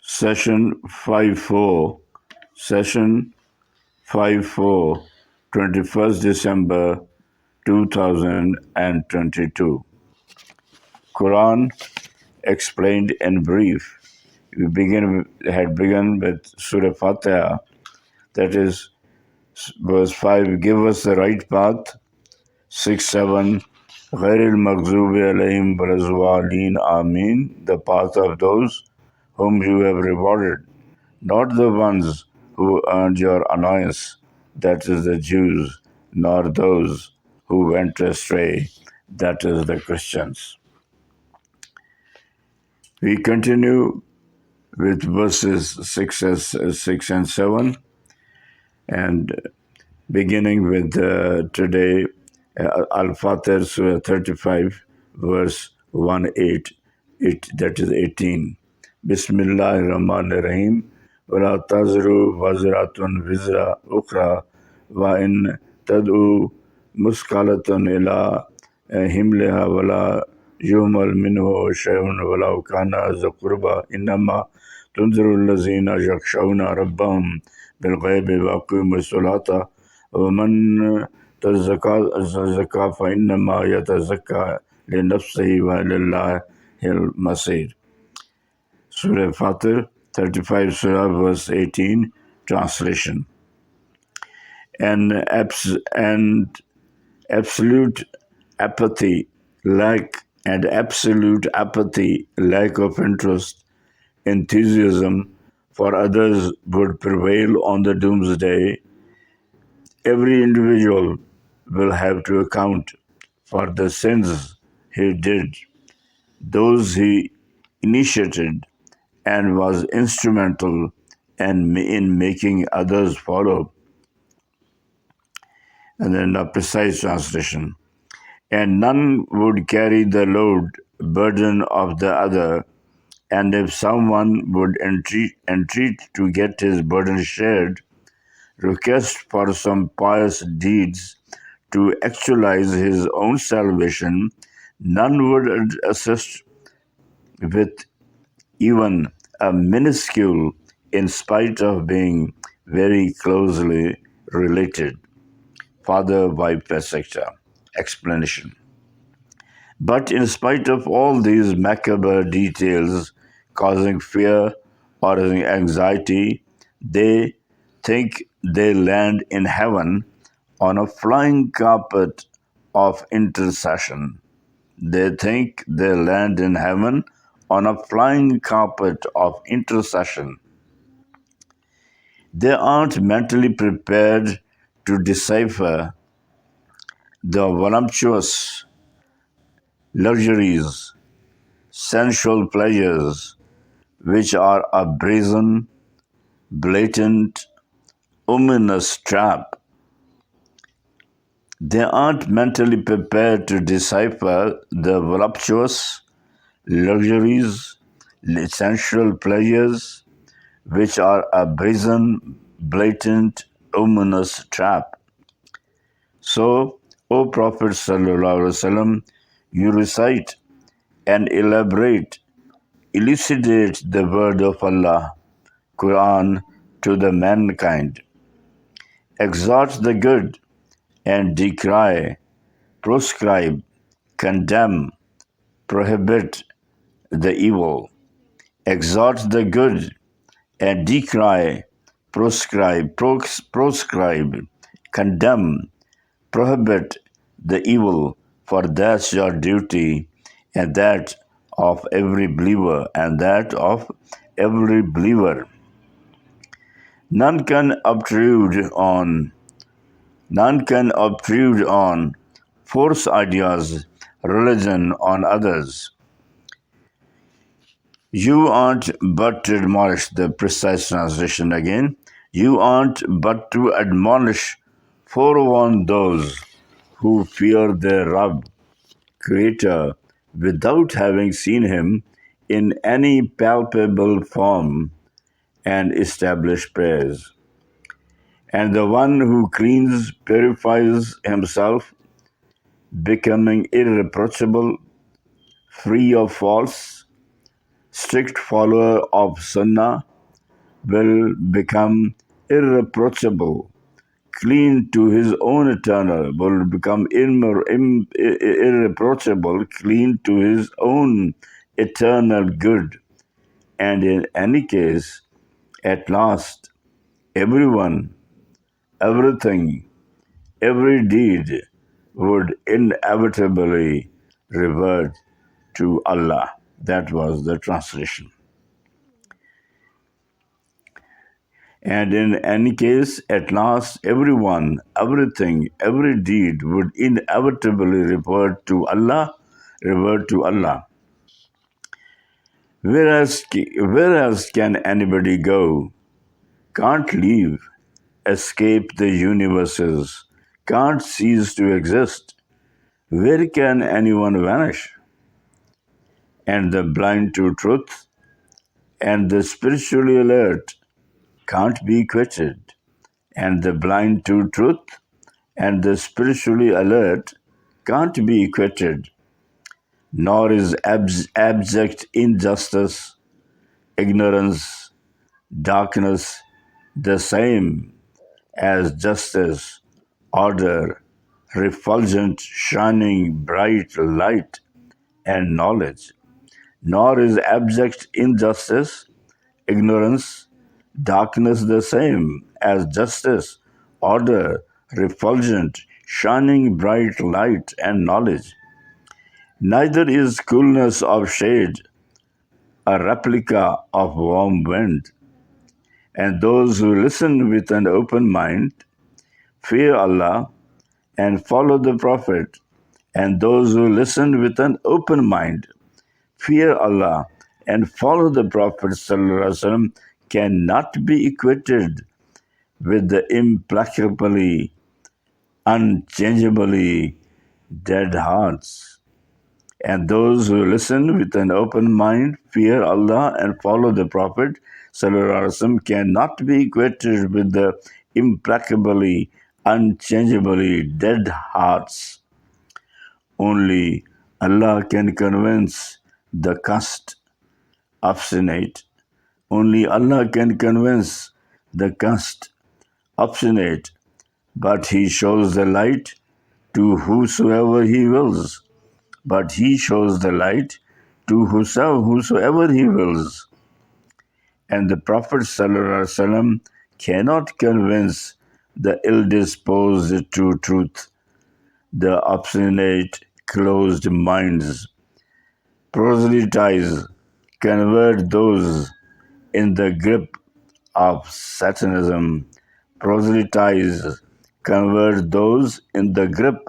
Session 54, Session 54, 21st December 2022. Quran explained in brief. Had begun with Surah Fatiha, that is verse 5, give us the right path. 6, 7, غير المغضوب عليهم ولا الضالين Ameen, the path of those whom you have rewarded, not the ones who earned your annoyance, that is the Jews, nor those who went astray, that is the Christians. We continue with verses 6 and 7, and beginning with today, Al-Fatir Surah 35, verse 1-8, that is 18. Bismillah ar-Rahman ar-Rahim. وَلَا تَزْرُ وَزْرَةٌ وِزْرَ أُخْرَى وَإِن تَدْعُ مُثْقَلَةٌ إِلَى حِمْلِهَا وَلَا يُهْمَلْ مِنْهُ شَيْءٌ وَلَوْ كَانَ ذَا قُرْبَى إِنَّمَا تُنذِرُ الَّذِينَ يَخْشَوْنَ رَبَّهُم بِالْغَيْبِ وَأَقَامُوا الصَّلَاةَ وَمَن تَزَكَّىٰ فَإِنَّمَا يَتَزَكَّىٰ لِنَفْسِهِ وَإِلَى اللَّهِ الْمَصِيرُ. Surah Fatir, 35 Surah, verse 18, translation. And absolute apathy, lack of interest, enthusiasm for others would prevail on the doomsday. Every individual will have to account for the sins he did, those he initiated and was instrumental in making others follow. And then a precise translation. And none would carry the burden of the other, and if someone would entreat to get his burden shared, request for some pious deeds to actualize his own salvation, none would assist with even a minuscule, in spite of being very closely related. Father-wife, etc. Explanation. But in spite of all these macabre details causing fear or anxiety, they think they land in heaven on a flying carpet of intercession. They think they land in heaven on a flying carpet of intercession. They aren't mentally prepared to decipher the voluptuous luxuries, sensual pleasures, which are a brazen, blatant, ominous trap. They aren't mentally prepared to decipher the voluptuous luxuries, sensual pleasures, which are a brazen, blatant, ominous trap. So, O Prophet ﷺ, you recite and elaborate, elucidate the word of Allah, Quran, to the mankind. Exhort the good and decry, proscribe, condemn, prohibit the evil. Exhort the good and decry, proscribe, condemn, prohibit the evil, for that's your duty, and that of every believer, None can obtrude on, force ideas, religion on others. You aren't but to admonish, the precise translation again. You aren't but to admonish, forewarn those who fear their Rabb, Creator, without having seen him in any palpable form, and establish prayers. And the one who cleans, purifies himself, becoming irreproachable, free of faults, strict follower of Sunnah will become irreproachable, clean to his own eternal, will become irreproachable, clean to his own eternal good. And in any case, at last, everyone, everything, every deed would inevitably revert to Allah. That was the translation. And in any case, at last, everyone, everything, every deed would inevitably revert to Allah. Whereas can anybody go? Can't leave, escape the universes, can't cease to exist. Where can anyone vanish? And the blind to truth and the spiritually alert can't be quitted. And the blind to truth and the spiritually alert can't be quitted, nor is abject injustice, ignorance, darkness the same as justice, order, refulgent, shining, bright light, and knowledge. Nor is abject injustice, ignorance, darkness the same as justice, order, refulgent, shining bright light, and knowledge. Neither is coolness of shade a replica of warm wind, and those who listen with an open mind, fear Allah, and follow the Prophet, and those who listen with an open mind, fear Allah, and follow the Prophet ﷺ cannot be equated with the implacably, unchangeably dead hearts. And those who listen with an open mind, fear Allah, and follow the Prophet ﷺ cannot be equated with the implacably, unchangeably dead hearts. Only Allah can convince the cast obstinate. Only Allah can convince the cast obstinate, but He shows the light to whosoever He wills. But He shows the light to whosoever He wills. And the Prophet ﷺ cannot convince the ill-disposed to truth, the obstinate, closed minds. Proselytize, convert those in the grip of Satanism. Proselytize, convert those in the grip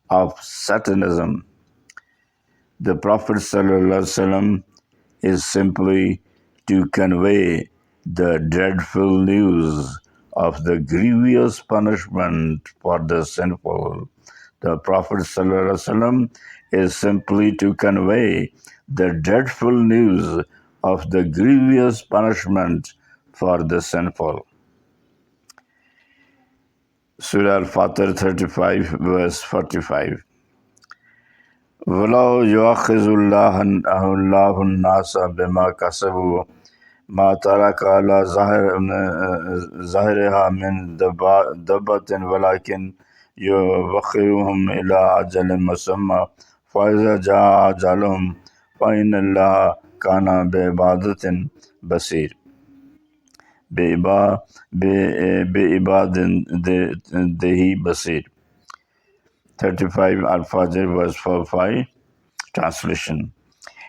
of Satanism. The Prophet ﷺ is simply to convey the dreadful news of the grievous punishment for the sinful. The Prophet ﷺ is simply to convey the dreadful news of the grievous punishment for the sinful. Surah Al-Fatir 35, verse 45. وَلَوْ يُؤَخِّذُ اللَّهُ النَّاسَ بِمَا كَسَبُوا مَا تَرَكَ عَلَى ظَهْرِهَا مِنْ دَابَّةٍ وَلَكِنْ يُؤَخِّرُهُمْ إِلَى أَجَلٍ مُّسَمًّى فَإِذَا جَاءَ أَجَلُهُمْ فَإِنَّ اللَّهَ كَانَ بِعِبَادِهِ بَصِيرًا. بِعِبَادِهِ بَصِيرًا. 35 Al-Fajr verse 45 translation.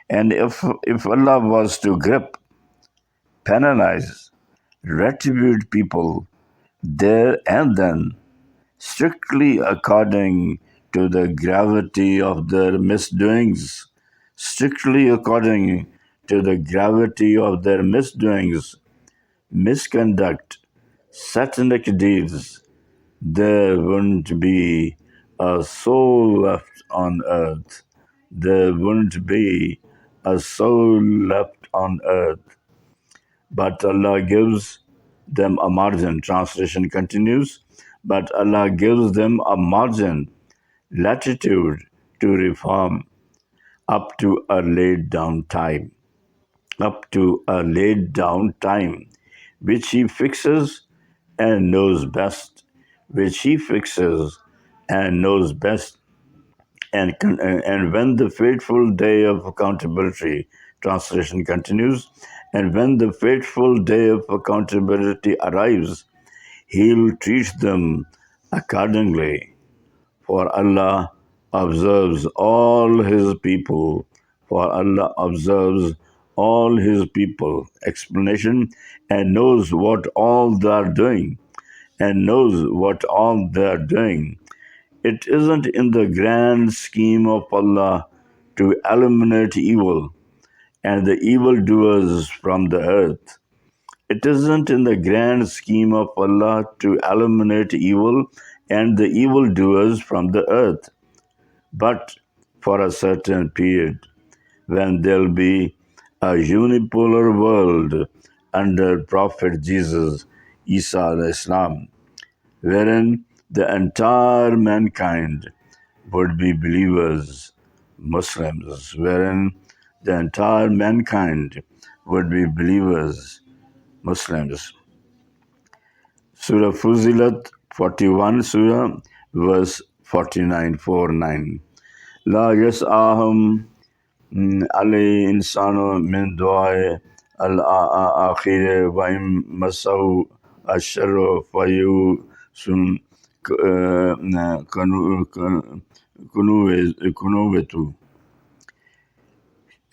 And if Allah was to grip, penalize, retribute people there and then, strictly according to the gravity of their misdoings, strictly according to the gravity of their misdoings, misconduct, satanic deeds, there wouldn't be a soul left on earth. There wouldn't be a soul left on earth. But Allah gives them a margin. Translation continues. But Allah gives them a margin, latitude to reform up to a laid down time. up to a laid down time, which he fixes and knows best, which he fixes and knows best. And when the fateful day of accountability, translation continues, and when the fateful day of accountability arrives, he'll treat them accordingly. For Allah observes all His people. For Allah observes all His people. Explanation, and knows what all they are doing. And knows what all they are doing. It isn't in the grand scheme of Allah to eliminate evil and the evildoers from the earth. It isn't in the grand scheme of Allah to eliminate evil and the evildoers from the earth, but for a certain period when there'll be a unipolar world under Prophet Jesus, Isa Islam, wherein the entire mankind would be believers, Muslims, wherein the entire mankind would be believers, Muslims. Surah Fuzilat 41, Surah, verse 49, 49. لا يسعهم عليه إنسان من دعاء الآخرة وإن مسه الشر فيئوس كنوبة.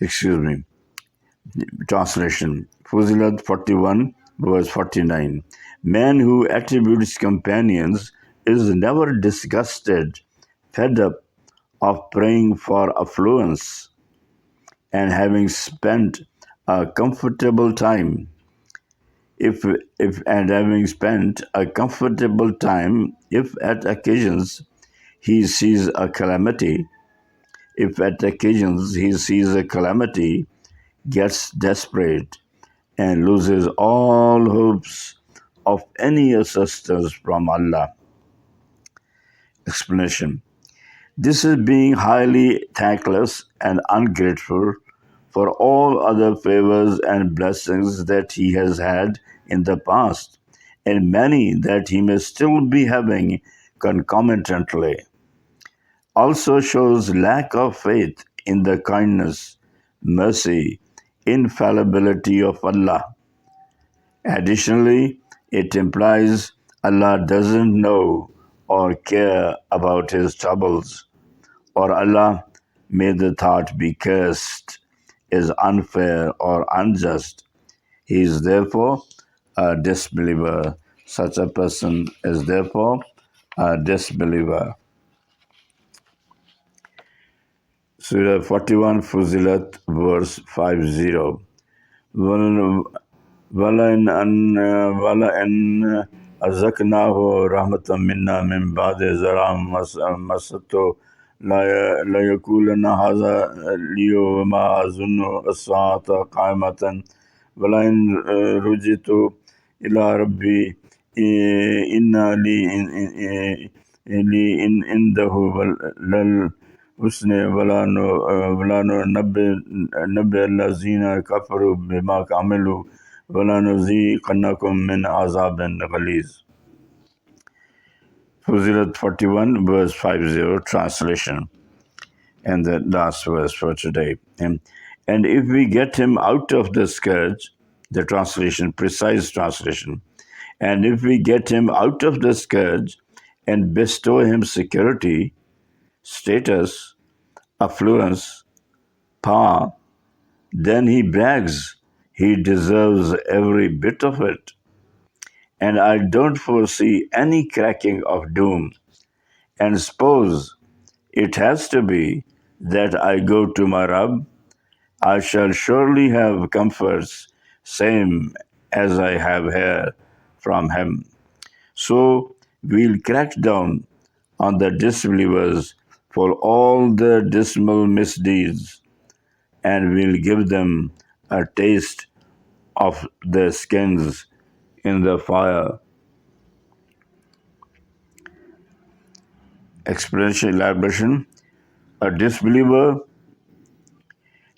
Excuse me. Translation. Fuzilat 41, verse 49. Man who attributes companions is never disgusted, fed up of praying for affluence and having spent a comfortable time if and having spent a comfortable time if at occasions he sees a calamity if at occasions he sees a calamity, gets desperate and loses all hopes of any assistance from Allah. Explanation. This is being highly thankless and ungrateful for all other favors and blessings that he has had in the past, and many that he may still be having concomitantly. Also shows lack of faith in the kindness, mercy, infallibility of Allah. Additionally, it implies Allah doesn't know or care about his troubles, or Allah, may the thought be cursed, is unfair or unjust. He is therefore a disbeliever. Such a person is therefore a disbeliever. Surah 41 Fuzilat, verse 50. وَلَئِنْ أَذَقْنَاهُ رَحْمَةً مِنَّا مِنْ بَعْدِ ضَرَّاءٍ مَسَّتْهُ لَيَقُولَنَّ هَذَا لِي وَمَا أَظُنُّ السَّاعَةَ قَائِمَةً وَلَئِنْ رُجِعْتُ إِلَى رَبِّي إِنَّ لِي عِندَهُ لَلْحُسْنَى ولا ننبئ الذين كفروا بما عملوا ولنذيقنهم من عذاب غليظ. Fuzilat 41, verse 50, translation, and the last verse for today. And if we get him out of the scourge, the translation, precise translation, and if we get him out of the scourge and bestow him security, status, affluence, power, then he brags he deserves every bit of it. And I don't foresee any cracking of doom. And suppose it has to be that I go to my Rabb, I shall surely have comforts, same as I have here from him. So we'll crack down on the disbelievers for all their dismal misdeeds, and we'll give them a taste of their skins in the fire. Explanation, elaboration. A disbeliever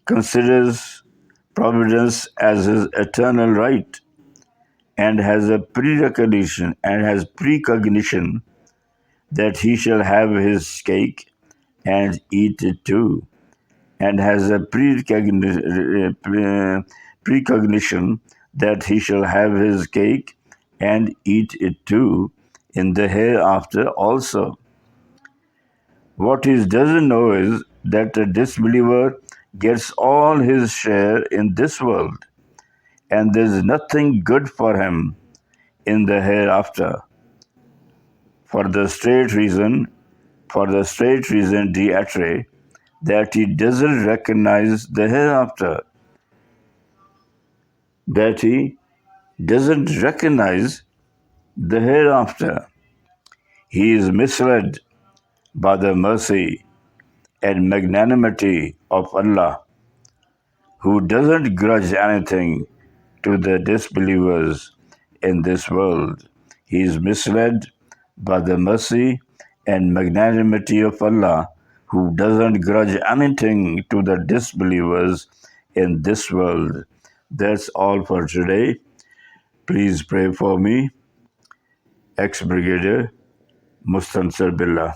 considers providence as his eternal right, and has precognition that he shall have his cake and eat it too, and has a precognition that he shall have his cake and eat it too in the hereafter also. What he doesn't know is that the disbeliever gets all his share in this world, and there's nothing good for him in the hereafter. For the straight reason, D'Atre, that he doesn't recognize the hereafter, that he doesn't recognize the hereafter. He is misled by the mercy and magnanimity of Allah, who doesn't grudge anything to the disbelievers in this world. He is misled by the mercy and magnanimity of Allah, who doesn't grudge anything to the disbelievers in this world. That's all for today. Please pray for me, ex-brigadier Mustansir Billah.